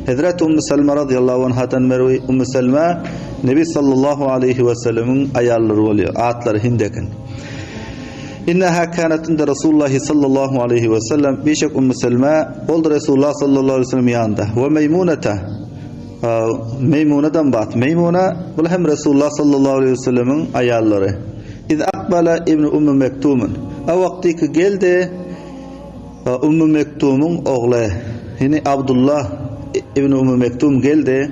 Hazrat Ummu Salma radhiyallahu anhadan merwi Ummu Salma Nebi sallallahu aleyhi ve sellem'in ayarları oluyor. Atları hindekin. İnneha kanat inde Resulullah sallallahu aleyhi ve sellem bişek Ummu Salma oldu Resulullah sallallahu aleyhi ve sellem yanında. Ve Meymunete Meymune'den bat. Meymune bu hem Resulullah sallallahu aleyhi ve sellem'in ayarları. İz akbala İbn Ummu Mektum'un. O vakti ki geldi Ummu Mektum'un oğlu. Yani Abdullah İbn Ummu Mektum geldi.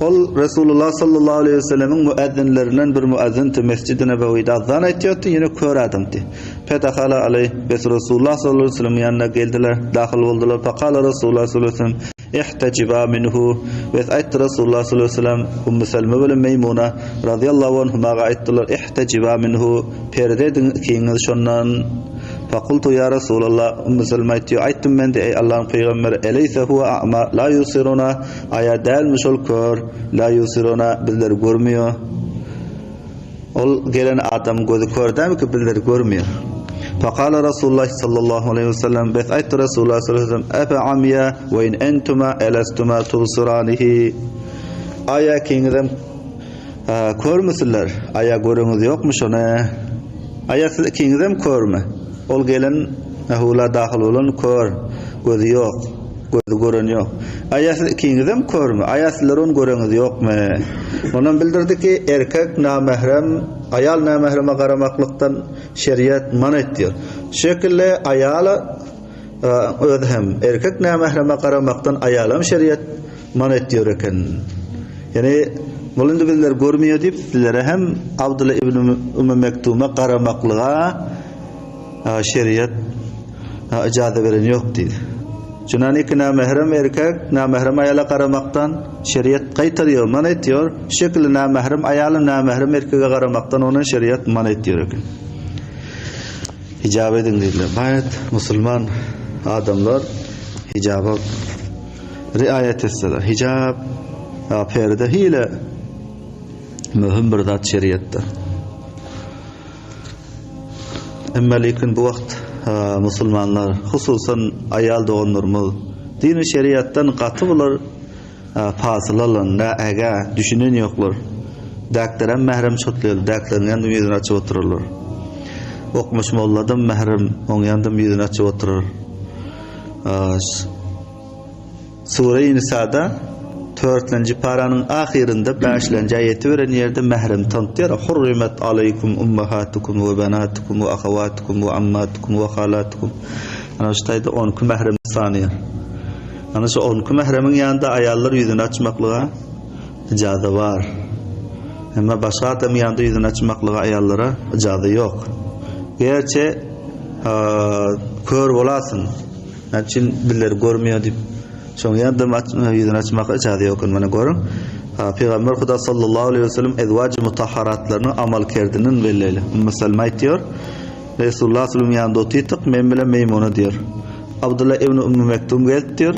Ol Resulullah sallallahu aleyhi ve sellem'in müezzinlerinden bir müezzin Mescid-i Nebevi'de azan ediyordu. Yine kör adamdı. Fedakhala aleyh ve Resulullah sallallahu aleyhi ve sellem yanına geldiler. Dahil oldular. Fakala Resulullah sallallahu aleyhi ve sellem ihteciba minhu ve ayet Resulullah sallallahu aleyhi ve sellem Ummu Selme ve Meymune radıyallahu anhuma ayettiler ihteciba minhu perde edin kiyiniz şondan. Fakultu ya Resulallah Ummu Selme diyor ayettim ben de ey Allah'ın peygamberi eleyse huve a'ma la yusiruna aya değilmiş ol kör la yusiruna bizleri görmüyor. Ol gelen adam gözü kör değil mi ki bizleri görmüyor. Fakala Resulullah sallallahu aleyhi ve sellem besayet Resulullah sallallahu aleyhi ve sellem efe amya ve in entuma elestuma tubsiranihi aya kingdem kör müsüller aya görünüz yokmuş ona aya siz kingdem kör mü ol gelen hula dahil olan kör gözü yok gözü görünüyor aya siz kingdem kör mü aya sizler on görünüz yok mu onun bildirdi ki erkek namahrem ayal namahreme karamaklıktan şeriat man ediyor. Şekilde ayala ödhem erkek namahreme karamaktan ayalam şeriat man ediyor eken. Yani bulundu bizler görmüyor deyip sizlere hem Abdullah ibn Ummu Mektum'a karamaklığa şeriat icazı veren yok dedi. Çünkü ki namahrem erkek namahrem ayala karamaktan şeriat kaytarıyor, man ediyor. Şekilde namahrem ayala namahrem erkeğe karamaktan onun şeriat man ediyor. Hicab edin dediler. Bayat Müslüman adamlar hicaba riayet etseler. Hicab perde hile mühim bir zat şeriatta. Amma lekin bu vakt Müslümanlar hususan ayal doğunurmu dini şeriattan katı bular fasılalan aga düşünen yoklar daktaran mahrem çotluyor daktarın yanında yüzünü açıp otururlar okumuş molladan mahrem onun yanında yüzünü açıp oturur Sure-i Nisa'da 4. paranın ahirinde 5. ayeti veren yerde mahrem tanıtıyor. Hurrimet aleykum ummahatukum ve banatukum ve ahavatukum ve ammatukum ve halatukum. Ana işte 10 mahrem saniye. Ana şu 10 mahremin yanında ayallar yüzünü açmaklığa icazı var. Ama başka adam yanında yüzünü açmaklığa ayallara icazı yok. Gerçi kör olasın. Için birileri görmüyor deyip son yanında yüzünü açmak icazı yok. Bana görün. Peygamber Huda sallallahu aleyhi ve sellem ezvac-ı mutahharatlarını amal kerdinin belleyle. Ummu Selma diyor. Resulullah sallallahu aleyhi ve sellem yanında oturttuk. Men bile Meymune diyor. Abdullah ibn Ummu Mektum geldi diyor.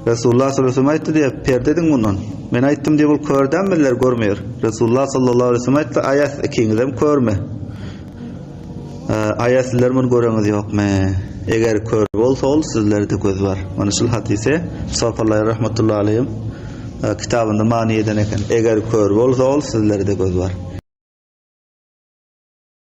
Resulullah sallallahu aleyhi ve sellem diyor. Perdedin bundan. Men ayttim diye bu körden biriler görmüyor. Resulullah sallallahu aleyhi ve sellem aytti. Ayet ikingizem körme. Ayetler bunu göreniz yok mu? Eğer kör olsa ol sizlerde göz var. Mana şu hadise Safallahi rahmetullahi aleyhim kitabında mani eden eken eğer kör olsa ol sizlerde göz var.